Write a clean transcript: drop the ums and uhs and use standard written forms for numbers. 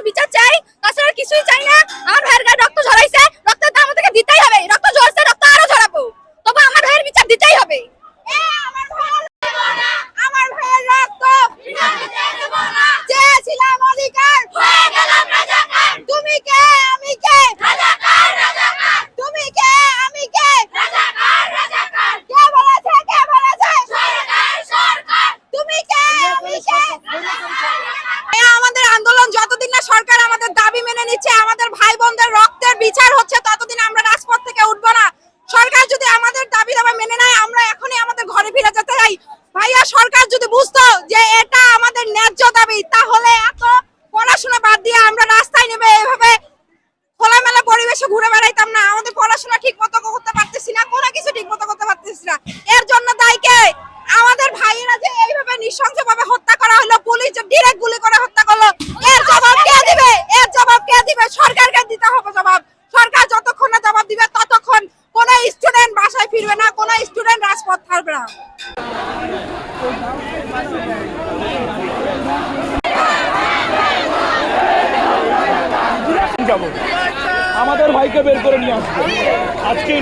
বিচার চাই, তাছাড়া কিছুই চাই না। আমার ভাইয়ের গায়ে রক্ত ঝরাইছে, রক্তের দাম আমাদেরকে দিতেই হবে। রক্ত ঝরছে, রক্ত আরো ঝরাবো, তবে আমার ভাইয়ের বিচার দিতেই হবে। আমার ভাইয়ের রক্ত চেয়েছিলাম অধিকার, হয়ে গেলাম রাজাকার। তুমি কে আমি কে, রাজাকার রাজাকার। তুমি কে আমি কে, রাজাকার রাজাকার। কে বলেছে সরকার সরকার। তুমি কে আমি কে। আমাদের আন্দোলন যতদিন না সরকার আমাদের দাবি মেনে নিচ্ছে, আমাদের ভাই বোনদের রক্তের বিচার হচ্ছে, ততদিন আমরা রাজপথ থেকে উঠবো না। সরকার যদি আমাদের দাবি মেনে নেয়, আমরা এখনই আমাদের ঘরে ফিরে যেতে চাই। ভাইয়া, সরকার যদি বুঝতো যে এটা আমাদের ন্যায্য দাবি, তাহলে এত পড়াশোনা বাদ দিয়ে আমরা রাস্তায় নেমে এভাবে খোলামেলা পরিবেশে ঘুরে বেড়াইতাম না। আমাদের পড়াশোনা ঠিক মতো করতে পারতেছি না, কোনো কিছু ঠিক মতো করতে পারতেছি না। এর জন্য দায়ী কে? আমাদের ভাইয়েরা যে এইভাবে নৃশংসভাবে হত্যা করা হলো, পুলিশ যে ডিরেক্ট গুলি করে হত্যা করলো, এর জবাব কে দিবে? এর জবাব কে দিবে? সরকারকে দিতে হবে জবাব। সরকার যতক্ষণ না জবাব দিবে, ততক্ষণ কোনো স্টুডেন্ট বাসায় ফিরবে না, কোনো স্টুডেন্ট রাজপথ ছাড়বে না। আমাদের ভাইকে বের করে নিয়ে আসবো আজকে।